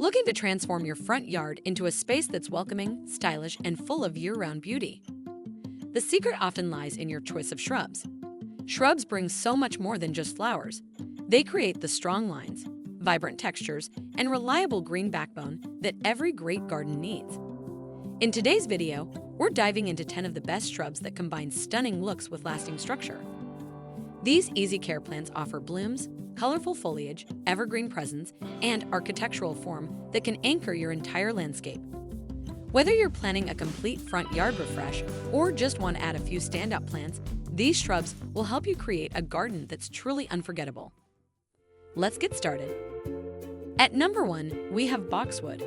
Looking to transform your front yard into a space that's welcoming, stylish, and full of year-round beauty? The secret often lies in your choice of shrubs. Shrubs bring so much more than just flowers. They create the strong lines, vibrant textures, and reliable green backbone that every great garden needs. In today's video, we're diving into 10 of the best shrubs that combine stunning looks with lasting structure. These easy care plants offer blooms, colorful foliage, evergreen presence, and architectural form that can anchor your entire landscape. Whether you're planning a complete front yard refresh or just want to add a few standout plants, these shrubs will help you create a garden that's truly unforgettable. Let's get started. At number 1, we have Boxwood,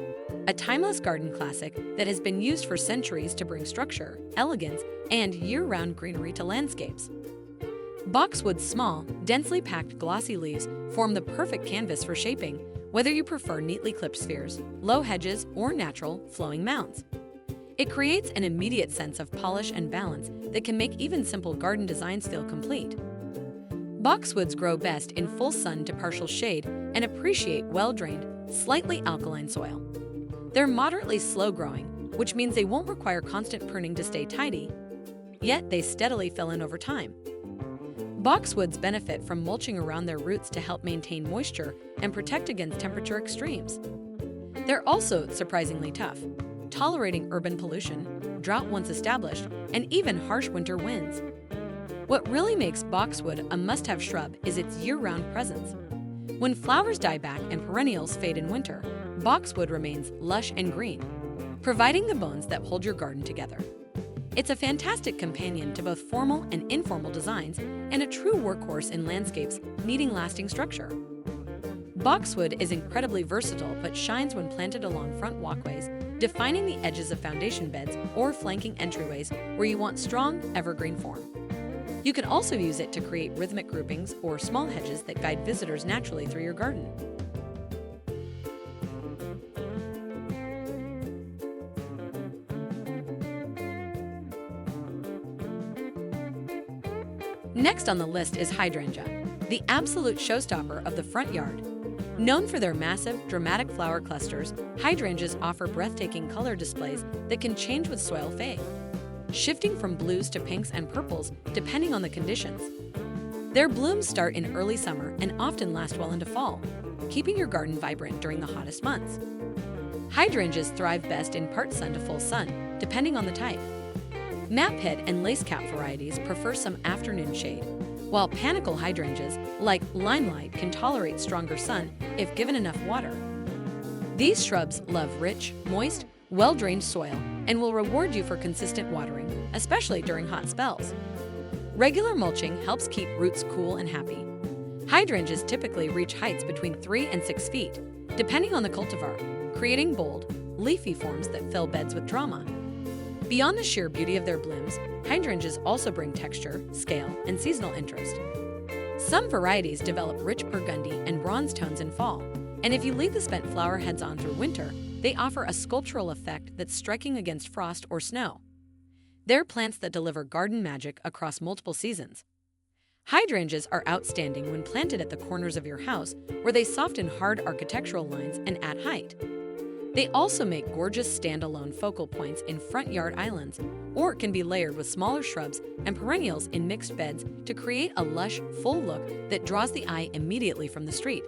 a timeless garden classic that has been used for centuries to bring structure, elegance, and year-round greenery to landscapes. Boxwood's small, densely packed glossy leaves form the perfect canvas for shaping, whether you prefer neatly clipped spheres, low hedges, or natural, flowing mounds. It creates an immediate sense of polish and balance that can make even simple garden designs feel complete. Boxwoods grow best in full sun to partial shade and appreciate well-drained, slightly alkaline soil. They're moderately slow-growing, which means they won't require constant pruning to stay tidy, yet they steadily fill in over time. Boxwoods benefit from mulching around their roots to help maintain moisture and protect against temperature extremes. They're also surprisingly tough, tolerating urban pollution, drought once established, and even harsh winter winds. What really makes Boxwood a must-have shrub is its year-round presence. When flowers die back and perennials fade in winter, Boxwood remains lush and green, providing the bones that hold your garden together. It's a fantastic companion to both formal and informal designs and a true workhorse in landscapes needing lasting structure. Boxwood is incredibly versatile but shines when planted along front walkways, defining the edges of foundation beds or flanking entryways where you want strong, evergreen form. You can also use it to create rhythmic groupings or small hedges that guide visitors naturally through your garden. Next on the list is Hydrangea, the absolute showstopper of the front yard. Known for their massive, dramatic flower clusters, hydrangeas offer breathtaking color displays that can change with soil fade, shifting from blues to pinks and purples depending on the conditions. Their blooms start in early summer and often last well into fall, keeping your garden vibrant during the hottest months. Hydrangeas thrive best in part sun to full sun, depending on the type. Maphead and lacecap varieties prefer some afternoon shade, while panicle hydrangeas, like limelight, can tolerate stronger sun if given enough water. These shrubs love rich, moist, well-drained soil and will reward you for consistent watering, especially during hot spells. Regular mulching helps keep roots cool and happy. Hydrangeas typically reach heights between 3 and 6 feet, depending on the cultivar, creating bold, leafy forms that fill beds with drama. Beyond the sheer beauty of their blooms, hydrangeas also bring texture, scale, and seasonal interest. Some varieties develop rich burgundy and bronze tones in fall, and if you leave the spent flower heads on through winter, they offer a sculptural effect that's striking against frost or snow. They're plants that deliver garden magic across multiple seasons. Hydrangeas are outstanding when planted at the corners of your house, where they soften hard architectural lines and add height. They also make gorgeous standalone focal points in front yard islands, or can be layered with smaller shrubs and perennials in mixed beds to create a lush, full look that draws the eye immediately from the street.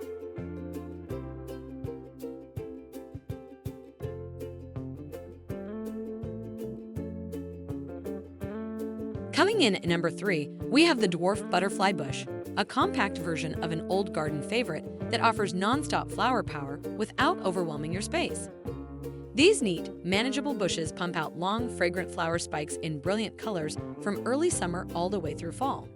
Coming in at number 3, we have the dwarf butterfly bush, a compact version of an old garden favorite that offers non-stop flower power without overwhelming your space. These neat, manageable bushes pump out long, fragrant flower spikes in brilliant colors from early summer all the way through fall.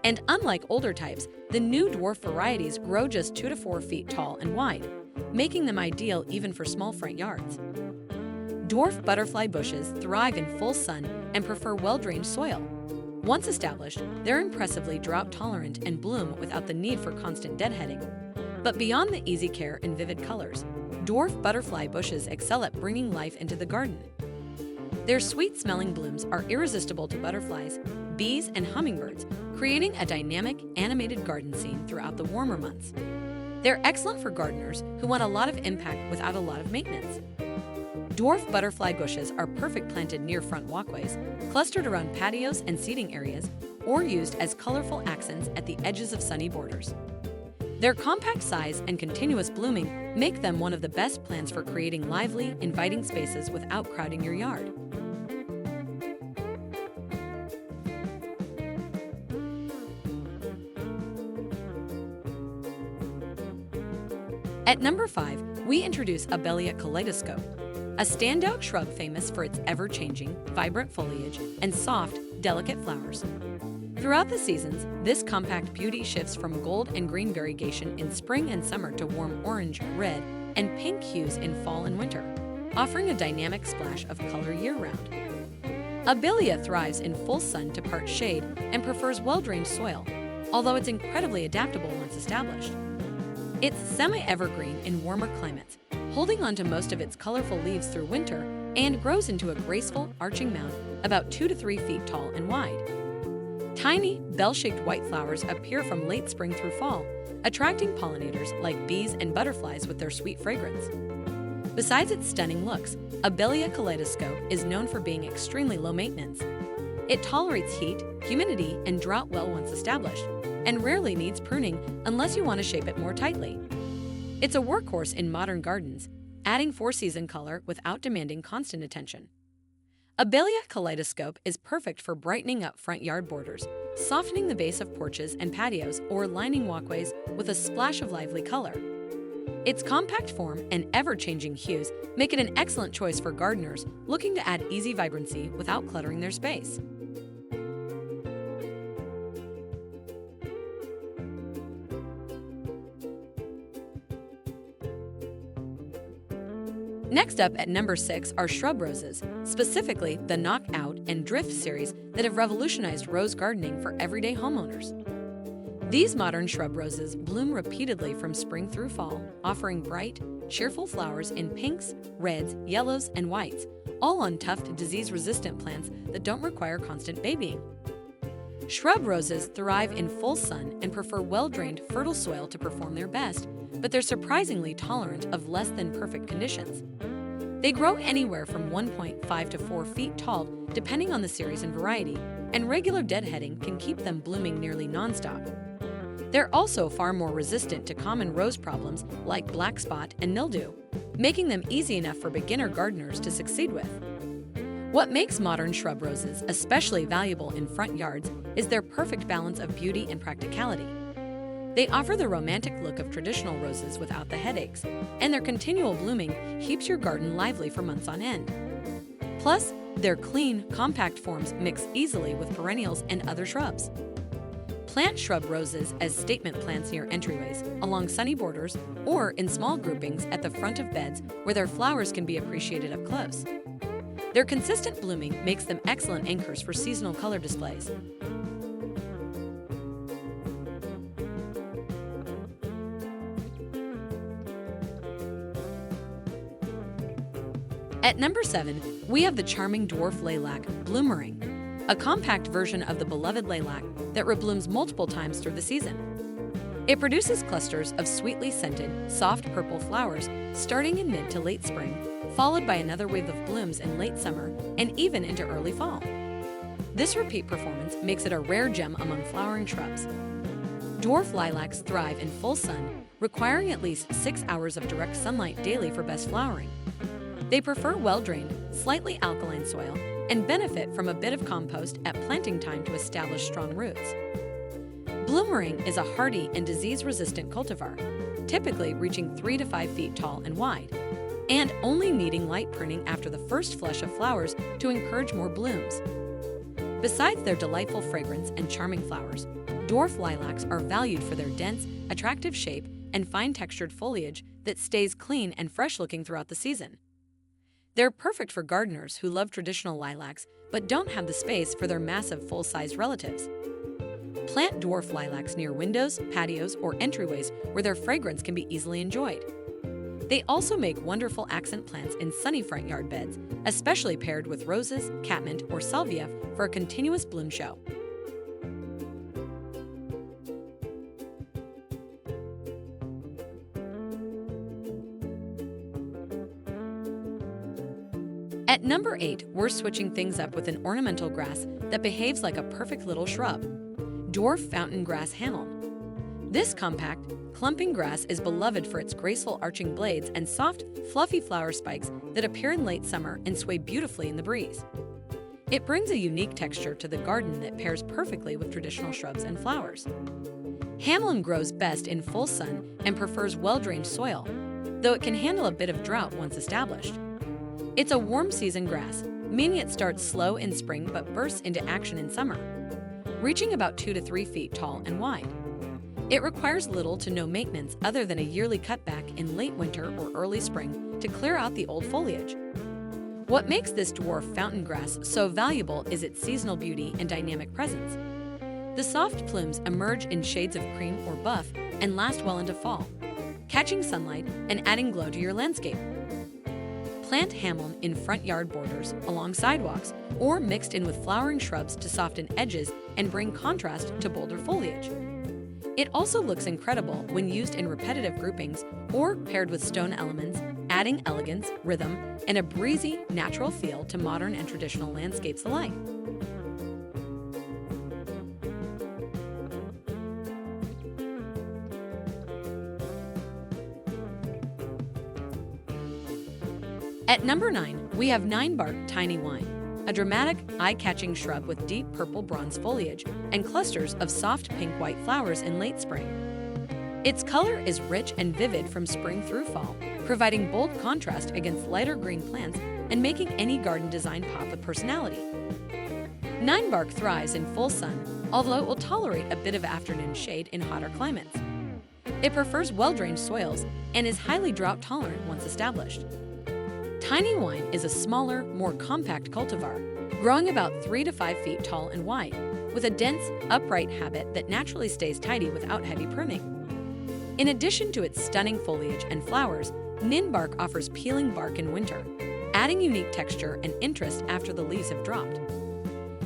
And unlike older types, the new dwarf varieties grow just 2 to 4 feet tall and wide, making them ideal even for small front yards. Dwarf butterfly bushes thrive in full sun and prefer well-drained soil. Once established, they're impressively drought-tolerant and bloom without the need for constant deadheading. But beyond the easy care and vivid colors, dwarf butterfly bushes excel at bringing life into the garden. Their sweet-smelling blooms are irresistible to butterflies, bees, and hummingbirds, creating a dynamic, animated garden scene throughout the warmer months. They're excellent for gardeners who want a lot of impact without a lot of maintenance. Dwarf butterfly bushes are perfect planted near front walkways, clustered around patios and seating areas, or used as colorful accents at the edges of sunny borders. Their compact size and continuous blooming make them one of the best plants for creating lively, inviting spaces without crowding your yard. At number 5, we introduce a Bellia Kaleidoscope, a standout shrub famous for its ever-changing, vibrant foliage and soft, delicate flowers. Throughout the seasons, this compact beauty shifts from gold and green variegation in spring and summer to warm orange, red, and pink hues in fall and winter, offering a dynamic splash of color year-round. A Bellia thrives in full sun to part shade and prefers well-drained soil, although it's incredibly adaptable once established. It's semi-evergreen in warmer climates, holding onto most of its colorful leaves through winter, and grows into a graceful, arching mound about 2 to 3 feet tall and wide. Tiny, bell-shaped white flowers appear from late spring through fall, attracting pollinators like bees and butterflies with their sweet fragrance. Besides its stunning looks, a Bellia Kaleidoscope is known for being extremely low maintenance. It tolerates heat, humidity, and drought well once established, and rarely needs pruning unless you want to shape it more tightly. It's a workhorse in modern gardens, adding four-season color without demanding constant attention. A Bellia Kaleidoscope is perfect for brightening up front yard borders, softening the base of porches and patios, or lining walkways with a splash of lively color. Its compact form and ever-changing hues make it an excellent choice for gardeners looking to add easy vibrancy without cluttering their space. Next up at number 6 are Shrub Roses, specifically the Knockout and Drift series that have revolutionized rose gardening for everyday homeowners. These modern shrub roses bloom repeatedly from spring through fall, offering bright, cheerful flowers in pinks, reds, yellows, and whites, all on tough, disease-resistant plants that don't require constant babying. Shrub roses thrive in full sun and prefer well-drained, fertile soil to perform their best, but they're surprisingly tolerant of less than perfect conditions. They grow anywhere from 1.5 to 4 feet tall, depending on the series and variety, and regular deadheading can keep them blooming nearly nonstop. They're also far more resistant to common rose problems like black spot and mildew, making them easy enough for beginner gardeners to succeed with. What makes modern shrub roses especially valuable in front yards is their perfect balance of beauty and practicality. They offer the romantic look of traditional roses without the headaches, and their continual blooming keeps your garden lively for months on end. Plus, their clean, compact forms mix easily with perennials and other shrubs. Plant shrub roses as statement plants near entryways, along sunny borders, or in small groupings at the front of beds where their flowers can be appreciated up close. Their consistent blooming makes them excellent anchors for seasonal color displays. At number 7, we have the charming Dwarf Lilac, Bloomerang, a compact version of the beloved lilac that reblooms multiple times through the season. It produces clusters of sweetly scented, soft purple flowers starting in mid to late spring, followed by another wave of blooms in late summer and even into early fall. This repeat performance makes it a rare gem among flowering shrubs. Dwarf lilacs thrive in full sun, requiring at least 6 hours of direct sunlight daily for best flowering. They prefer well-drained, slightly alkaline soil and benefit from a bit of compost at planting time to establish strong roots. Bloomerang is a hardy and disease-resistant cultivar, typically reaching 3 to 5 feet tall and wide, and only needing light pruning after the first flush of flowers to encourage more blooms. Besides their delightful fragrance and charming flowers, dwarf lilacs are valued for their dense, attractive shape and fine-textured foliage that stays clean and fresh-looking throughout the season. They're perfect for gardeners who love traditional lilacs but don't have the space for their massive full-sized relatives. Plant dwarf lilacs near windows, patios, or entryways where their fragrance can be easily enjoyed. They also make wonderful accent plants in sunny front yard beds, especially paired with roses, catmint, or salvia for a continuous bloom show. At number 8, we're switching things up with an ornamental grass that behaves like a perfect little shrub, Dwarf Fountain Grass Hamel. This compact, clumping grass is beloved for its graceful arching blades and soft, fluffy flower spikes that appear in late summer and sway beautifully in the breeze. It brings a unique texture to the garden that pairs perfectly with traditional shrubs and flowers. Hamelin grows best in full sun and prefers well-drained soil, though it can handle a bit of drought once established. It's a warm season grass, meaning it starts slow in spring but bursts into action in summer, reaching about 2 to 3 feet tall and wide. It requires little to no maintenance other than a yearly cutback in late winter or early spring to clear out the old foliage. What makes this dwarf fountain grass so valuable is its seasonal beauty and dynamic presence. The soft plumes emerge in shades of cream or buff and last well into fall, catching sunlight and adding glow to your landscape. Plant hamelin in front yard borders, along sidewalks, or mixed in with flowering shrubs to soften edges and bring contrast to bolder foliage. It also looks incredible when used in repetitive groupings or paired with stone elements, adding elegance, rhythm, and a breezy, natural feel to modern and traditional landscapes alike. At number 9, we have Ninebark Tiny Wine, a dramatic, eye-catching shrub with deep purple-bronze foliage and clusters of soft pink-white flowers in late spring. Its color is rich and vivid from spring through fall, providing bold contrast against lighter green plants and making any garden design pop with personality. Ninebark thrives in full sun, although it will tolerate a bit of afternoon shade in hotter climates. It prefers well-drained soils and is highly drought-tolerant once established. Tiny Wine is a smaller, more compact cultivar, growing about 3 to 5 feet tall and wide, with a dense, upright habit that naturally stays tidy without heavy pruning. In addition to its stunning foliage and flowers, Ninebark offers peeling bark in winter, adding unique texture and interest after the leaves have dropped.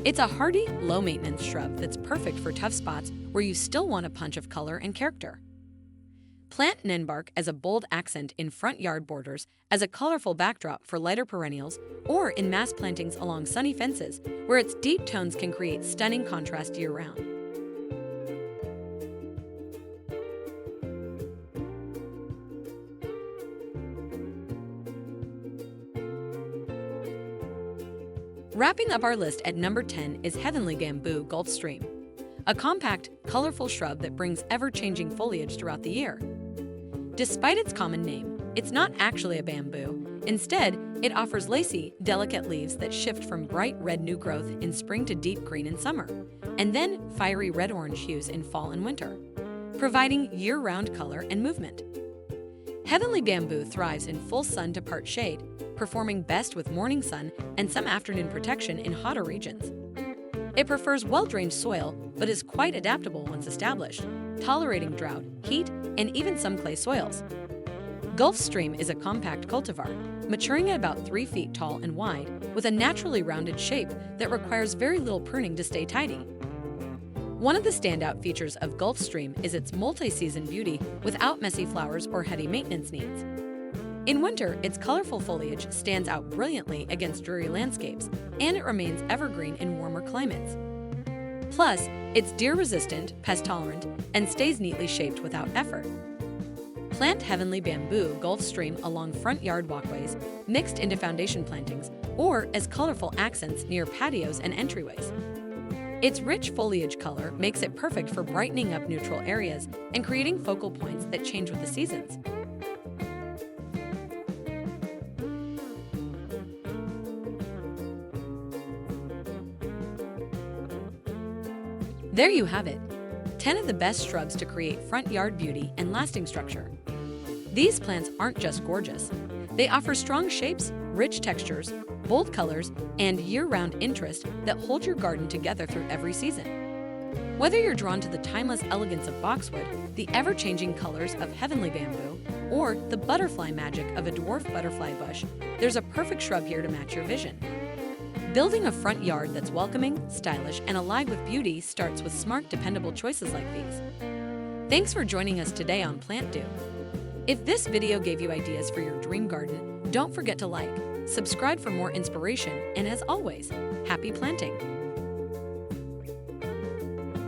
It's a hardy, low-maintenance shrub that's perfect for tough spots where you still want a punch of color and character. Plant Ninebark as a bold accent in front yard borders, as a colorful backdrop for lighter perennials, or in mass plantings along sunny fences, where its deep tones can create stunning contrast year-round. Wrapping up our list at number 10 is Heavenly Bamboo Gulfstream, a compact, colorful shrub that brings ever-changing foliage throughout the year. Despite its common name, it's not actually a bamboo. Instead, it offers lacy, delicate leaves that shift from bright red new growth in spring to deep green in summer, and then fiery red-orange hues in fall and winter, providing year-round color and movement. Heavenly Bamboo thrives in full sun to part shade, performing best with morning sun and some afternoon protection in hotter regions. It prefers well-drained soil, but is quite adaptable once established, tolerating drought, heat, and even some clay soils. Gulfstream is a compact cultivar, maturing at about 3 feet tall and wide, with a naturally rounded shape that requires very little pruning to stay tidy. One of the standout features of Gulfstream is its multi-season beauty without messy flowers or heavy maintenance needs. In winter, its colorful foliage stands out brilliantly against dreary landscapes, and it remains evergreen in warmer climates. Plus, it's deer-resistant, pest-tolerant, and stays neatly shaped without effort. Plant Heavenly Bamboo Gulfstream along front yard walkways, mixed into foundation plantings, or as colorful accents near patios and entryways. Its rich foliage color makes it perfect for brightening up neutral areas and creating focal points that change with the seasons. There you have it, 10 of the best shrubs to create front yard beauty and lasting structure. These plants aren't just gorgeous. They offer strong shapes, rich textures, bold colors, and year-round interest that hold your garden together through every season. Whether you're drawn to the timeless elegance of Boxwood, the ever-changing colors of Heavenly Bamboo, or the butterfly magic of a dwarf butterfly bush, there's a perfect shrub here to match your vision. Building a front yard that's welcoming, stylish, and alive with beauty starts with smart, dependable choices like these. Thanks for joining us today on PlantDo. If this video gave you ideas for your dream garden, don't forget to like, Subscribe for more inspiration, and as always, happy planting!